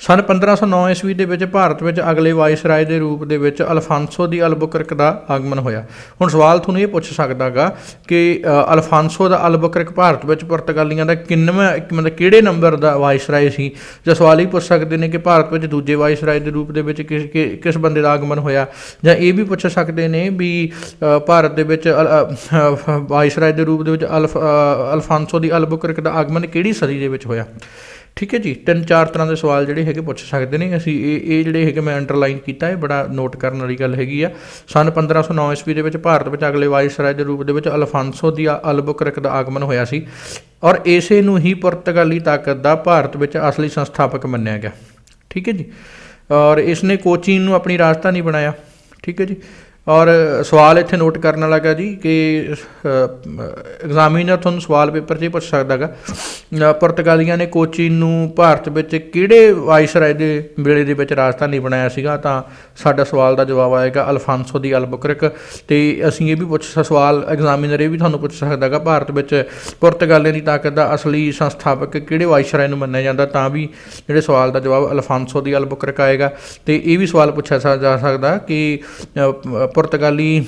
ਸੰਨ 1509 ਈਸਵੀ ਦੇ ਵਿੱਚ ਭਾਰਤ ਵਿੱਚ ਅਗਲੇ ਵਾਇਸਰਾਏ ਦੇ ਰੂਪ ਦੇ ਵਿੱਚ ਅਲਫਾਂਸੋ ਦੀ ਅਲਬੁਕਰਕ ਦਾ ਆਗਮਨ ਹੋਇਆ। ਹੁਣ ਸਵਾਲ ਤੁਹਾਨੂੰ ਇਹ ਪੁੱਛ ਸਕਦਾ ਗਾ ਕਿ ਅਲਫਾਂਸੋ ਦਾ ਅਲਬੁਕਰਕ ਭਾਰਤ ਵਿੱਚ ਪੁਰਤਗਾਲੀਆਂ ਦਾ ਮਤਲਬ ਕਿਹੜੇ ਨੰਬਰ ਦਾ ਵਾਇਸਰਾਏ ਸੀ, ਜਾਂ ਸਵਾਲ ਹੀ ਪੁੱਛ ਸਕਦੇ ਨੇ ਕਿ ਭਾਰਤ ਵਿੱਚ ਦੂਜੇ ਵਾਇਸਰਾਏ ਦੇ ਰੂਪ ਦੇ ਵਿੱਚ ਕਿਸ ਬੰਦੇ ਦਾ ਆਗਮਨ ਹੋਇਆ, ਜਾਂ ਇਹ ਵੀ ਪੁੱਛ ਸਕਦੇ ਨੇ ਵੀ ਭਾਰਤ ਦੇ ਵਿੱਚ ਵਾਇਸਰਾਏ ਦੇ ਰੂਪ ਦੇ ਵਿੱਚ ਅਲਫਾਂਸੋ ਦੀ ਅਲਬੁਕਰਕ ਦਾ ਆਗਮਨ ਕਿਹੜੀ ਸਦੀ ਦੇ ਵਿੱਚ ਹੋਇਆ। ਠੀਕ ਹੈ ਜੀ, 3-4 ਤਰ੍ਹਾਂ ਦੇ ਸਵਾਲ ਜਿਹੜੇ ਹੈਗੇ ਪੁੱਛ ਸਕਦੇ ਨੇ ਅਸੀਂ। ਇਹ ਜਿਹੜੇ ਹੈਗੇ ਮੈਂ ਅੰਡਰਲਾਈਨ ਕੀਤਾ, ਇਹ ਬੜਾ ਨੋਟ ਕਰਨ ਵਾਲੀ ਗੱਲ ਹੈਗੀ ਆ। ਸੰਨ 1509 ਈਸਵੀ ਦੇ ਵਿੱਚ ਭਾਰਤ ਵਿੱਚ ਅਗਲੇ ਵਾਇਸਰਾਏ ਦੇ ਰੂਪ ਦੇ ਵਿੱਚ ਅਲਫਾਂਸੋ ਦੀ ਅਲਬੁਕਰਕ ਦਾ ਆਗਮਨ ਹੋਇਆ ਸੀ, ਔਰ ਇਸੇ ਨੂੰ ਹੀ ਪੁਰਤਗਾਲੀ ਤਾਕਤ ਦਾ ਭਾਰਤ ਵਿੱਚ ਅਸਲੀ ਸੰਸਥਾਪਕ ਮੰਨਿਆ ਗਿਆ। ਠੀਕ ਹੈ ਜੀ, ਔਰ ਇਸ ਨੇ ਕੋਚੀਨ ਨੂੰ ਆਪਣੀ ਰਾਜਧਾਨੀ ਬਣਾਇਆ। ਠੀਕ ਹੈ ਜੀ, ਔਰ ਸਵਾਲ ਇੱਥੇ ਨੋਟ ਕਰਨ ਵਾਲਾ ਗਾ ਜੀ ਕਿ ਐਗਜ਼ਾਮੀਨਰ ਤੁਹਾਨੂੰ ਸਵਾਲ ਪੇਪਰ 'ਚ ਹੀ ਪੁੱਛ ਸਕਦਾ ਗਾ, ਪੁਰਤਗਾਲੀਆਂ ਨੇ ਕੋਚੀਨ ਨੂੰ ਭਾਰਤ ਵਿੱਚ ਕਿਹੜੇ ਵਾਇਸਰਾਏ ਦੇ ਵੇਲੇ ਦੇ ਵਿੱਚ ਰਾਜਧਾਨੀ ਬਣਾਇਆ ਸੀਗਾ, ਤਾਂ ਸਾਡਾ ਸਵਾਲ ਦਾ ਜਵਾਬ ਆਏਗਾ ਅਲਫਾਂਸੋ ਦੀ ਅਲਬੁਕਰਕ। ਅਤੇ ਅਸੀਂ ਇਹ ਵੀ ਸਵਾਲ ਐਗਜ਼ਾਮੀਨਰ ਇਹ ਵੀ ਤੁਹਾਨੂੰ ਪੁੱਛ ਸਕਦਾ ਗਾ, ਭਾਰਤ ਵਿੱਚ ਪੁਰਤਗਾਲੀਆਂ ਦੀ ਤਾਕਤ ਦਾ ਅਸਲੀ ਸੰਸਥਾਪਕ ਕਿਹੜੇ ਵਾਇਸਰਾਏ ਨੂੰ ਮੰਨਿਆ ਜਾਂਦਾ, ਤਾਂ ਵੀ ਜਿਹੜੇ ਸਵਾਲ ਦਾ ਜਵਾਬ ਅਲਫਾਂਸੋ ਦੀ ਅਲਬੁਕਰਕ ਆਏਗਾ। ਅਤੇ ਇਹ ਵੀ ਸਵਾਲ ਪੁੱਛਿਆ ਜਾ ਸਕਦਾ ਕਿ ਪੁਰਤਗਾਲੀ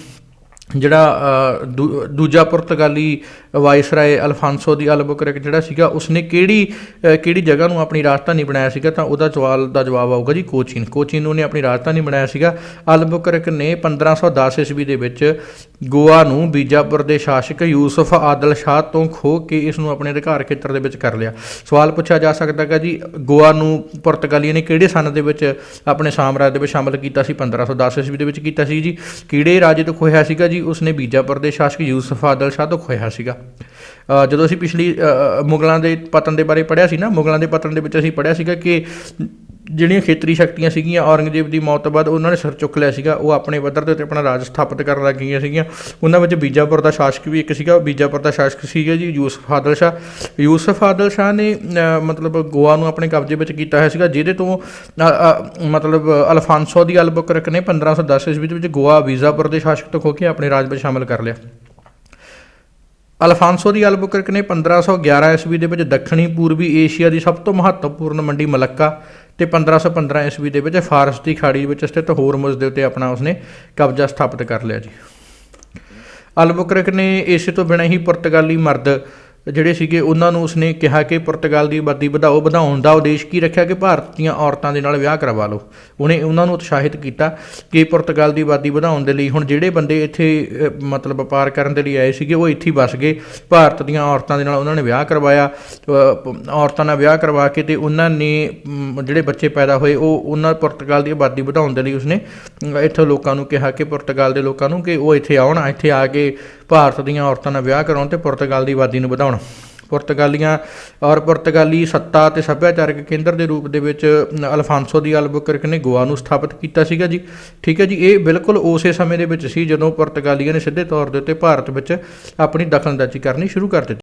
ਜਿਹੜਾ ਦੂਜਾ ਪੁਰਤਗਾਲੀ ਵਾਇਸਰਾਏ ਅਲਫਾਂਸੋ ਦੀ ਅਲਬੁਕਰਕ ਜਿਹੜਾ ਸੀਗਾ ਉਸਨੇ ਕਿਹੜੀ ਜਗ੍ਹਾ ਨੂੰ ਆਪਣੀ ਰਾਜਧਾਨੀ ਬਣਾਇਆ ਸੀਗਾ, ਤਾਂ ਉਹਦਾ ਸਵਾਲ ਦਾ ਜਵਾਬ ਆਊਗਾ ਜੀ ਕੋਚੀਨ ਨੂੰ ਉਹਨੇ ਆਪਣੀ ਰਾਜਧਾਨੀ ਬਣਾਇਆ ਸੀਗਾ। ਅਲਬੁਕਰਕ ਨੇ 1510 ਈਸਵੀ ਦੇ ਵਿੱਚ ਗੋਆ ਨੂੰ ਬੀਜਾਪੁਰ ਦੇ ਸ਼ਾਸਕ ਯੂਸਫ ਆਦਲ ਸ਼ਾਹ ਤੋਂ ਖੋਹ ਕੇ ਇਸ ਨੂੰ ਆਪਣੇ ਅਧਿਕਾਰ ਖੇਤਰ ਦੇ ਵਿੱਚ ਕਰ ਲਿਆ। ਸਵਾਲ ਪੁੱਛਿਆ ਜਾ ਸਕਦਾ ਗਾ ਜੀ ਗੋਆ ਨੂੰ ਪੁਰਤਗਾਲੀਆਂ ਨੇ ਕਿਹੜੇ ਸਨ ਦੇ ਵਿੱਚ ਆਪਣੇ ਸਾਮਰਾਜ ਦੇ ਵਿੱਚ ਸ਼ਾਮਲ ਕੀਤਾ ਸੀ? 1510 ਈਸਵੀ ਦੇ ਵਿੱਚ ਕੀਤਾ ਸੀ ਜੀ। ਕਿਹੜੇ ਰਾਜੇ ਤੋਂ ਖੋਹਿਆ ਸੀਗਾ ਜੀ? ਉਸਨੇ ਬੀਜਾਪੁਰ ਦੇ ਸ਼ਾਸਕ ਯੂਸਫ ਆਦਲ ਸ਼ਾਹ ਤੋਂ ਖੋਹਿਆ ਸੀਗਾ। ਜਦੋਂ ਅਸੀਂ ਪਿਛਲੀ ਮੁਗਲਾਂ ਦੇ ਪਤਨ ਦੇ ਬਾਰੇ ਪੜ੍ਹਿਆ ਸੀ ਨਾ, ਮੁਗਲਾਂ ਦੇ ਪਤਨ ਦੇ ਵਿੱਚ ਅਸੀਂ ਪੜ੍ਹਿਆ ਸੀਗਾ ਕਿ ਜਿਹੜੀਆਂ ਖੇਤਰੀ ਸ਼ਕਤੀਆਂ ਸੀਗੀਆਂ ਔਰੰਗਜ਼ੇਬ ਦੀ ਮੌਤ ਤੋਂ ਬਾਅਦ ਉਹਨਾਂ ਨੇ ਸਿਰ ਚੁੱਕ ਲਿਆ ਸੀਗਾ, ਉਹ ਆਪਣੇ ਪੱਧਰ ਦੇ ਉੱਤੇ ਆਪਣਾ ਰਾਜ ਸਥਾਪਿਤ ਕਰਨ ਲੱਗ ਗਈਆਂ ਸੀਗੀਆਂ। ਉਹਨਾਂ ਵਿੱਚ ਬੀਜਾਪੁਰ ਦਾ ਸ਼ਾਸਕ ਵੀ ਇੱਕ ਸੀਗਾ। ਬੀਜਾਪੁਰ ਦਾ ਸ਼ਾਸਕ ਸੀਗਾ ਜੀ ਯੂਸਫ ਆਦਲ ਸ਼ਾਹ। ਯੂਸਫ ਆਦਲ ਸ਼ਾਹ ਨੇ ਮਤਲਬ ਗੋਆ ਨੂੰ ਆਪਣੇ ਕਬਜ਼ੇ ਵਿੱਚ ਕੀਤਾ ਹੋਇਆ ਸੀਗਾ, ਜਿਹਦੇ ਤੋਂ ਮਤਲਬ ਅਲਫਾਂਸੋ ਦੀ ਅਲਬੁਕਰਕ ਨੇ 1510 ਈਸਵੀ ਦੇ ਵਿੱਚ ਗੋਆ ਬੀਜਾਪੁਰ ਦੇ ਸ਼ਾਸਕ ਤੋਂ ਖੋਹ ਕੇ ਆਪਣੇ ਰਾਜ ਵਿੱਚ ਸ਼ਾਮਲ ਕਰ ਲਿਆ। ਅਲਫਾਂਸੋ ਦੀ ਅਲਬੁਕਰਕ ਨੇ 1511 ਈਸਵੀ ਦੇ ਵਿੱਚ ਦੱਖਣੀ ਪੂਰਬੀ ਏਸ਼ੀਆ ਦੀ ਸਭ ਤੋਂ ਮਹੱਤਵਪੂਰਨ ਮੰਡੀ ਮਲੱਕਾ ਅਤੇ 1515 ਈਸਵੀ ਦੇ ਵਿੱਚ ਫਾਰਸ ਦੀ ਖਾੜੀ ਵਿੱਚ ਸਥਿਤ ਹੋਰਮੁਜ਼ ਦੇ ਉੱਤੇ ਆਪਣਾ ਉਸਨੇ ਕਬਜ਼ਾ ਸਥਾਪਿਤ ਕਰ ਲਿਆ ਜੀ। ਅਲਬੁਕਰਕ ਨੇ ਇਸੇ ਤੋਂ ਬਿਨਾਂ ਹੀ ਪੁਰਤਗਾਲੀ ਮਰਦ ਜਿਹੜੇ ਸੀਗੇ ਉਹਨਾਂ ਨੂੰ ਉਸਨੇ ਕਿਹਾ ਕਿ ਪੁਰਤਗਾਲ ਦੀ ਆਬਾਦੀ ਵਧਾਉਣ ਦਾ ਉਦੇਸ਼ ਕੀ ਰੱਖਿਆ ਕਿ ਭਾਰਤ ਦੀਆਂ ਔਰਤਾਂ ਦੇ ਨਾਲ ਵਿਆਹ ਕਰਵਾ ਲਓ। ਉਹਨੇ ਉਹਨਾਂ ਨੂੰ ਉਤਸ਼ਾਹਿਤ ਕੀਤਾ ਕਿ ਪੁਰਤਗਾਲ ਦੀ ਆਬਾਦੀ ਵਧਾਉਣ ਦੇ ਲਈ ਹੁਣ ਜਿਹੜੇ ਬੰਦੇ ਇੱਥੇ ਮਤਲਬ ਵਪਾਰ ਕਰਨ ਦੇ ਲਈ ਆਏ ਸੀਗੇ ਉਹ ਇੱਥੇ ਵਸ ਗਏ। ਭਾਰਤ ਦੀਆਂ ਔਰਤਾਂ ਦੇ ਨਾਲ ਉਹਨਾਂ ਨੇ ਵਿਆਹ ਕਰਵਾਇਆ, ਔਰਤਾਂ ਨਾਲ ਵਿਆਹ ਕਰਵਾ ਕੇ ਅਤੇ ਉਹਨਾਂ ਨੇ ਜਿਹੜੇ ਬੱਚੇ ਪੈਦਾ ਹੋਏ ਉਹਨਾਂ ਪੁਰਤਗਾਲ ਦੀ ਆਬਾਦੀ ਵਧਾਉਣ ਦੇ ਲਈ ਉਸਨੇ ਇੱਥੋਂ ਲੋਕਾਂ ਨੂੰ ਕਿਹਾ ਕਿ ਪੁਰਤਗਾਲ ਦੇ ਲੋਕਾਂ ਨੂੰ ਕਿ ਉਹ ਇੱਥੇ ਆਉਣ, ਇੱਥੇ ਆ ਕੇ ਭਾਰਤ ਦੀਆਂ ਔਰਤਾਂ ਨਾਲ ਵਿਆਹ ਕਰਾਉਣ ਅਤੇ ਪੁਰਤਗਾਲ ਦੀ ਆਬਾਦੀ ਨੂੰ ਵਧਾਉਣ। ਪੁਰਤਗਾਲੀ ਸੱਤਾ ਅਤੇ ਸੱਭਿਆਚਾਰਕ ਕੇਂਦਰ ਦੇ ਰੂਪ ਦੇ ਵਿੱਚ ਅਲਫਾਂਸੋ ਦੀ ਅਲਬੁਕਰਕ ਨੇ ਗੋਆ ਨੂੰ ਸਥਾਪਿਤ ਕੀਤਾ ਸੀਗਾ ਜੀ। ਠੀਕ ਹੈ ਜੀ। ਇਹ ਬਿਲਕੁਲ ਉਸੇ ਸਮੇਂ ਦੇ ਵਿੱਚ ਸੀ ਜਦੋਂ ਪੁਰਤਗਾਲੀਆਂ ਨੇ ਸਿੱਧੇ ਤੌਰ ਦੇ ਉੱਤੇ ਭਾਰਤ ਵਿੱਚ ਆਪਣੀ ਦਖਲਅੰਦਾਜ਼ੀ ਕਰਨੀ ਸ਼ੁਰੂ ਕਰ ਦਿੱਤੀ।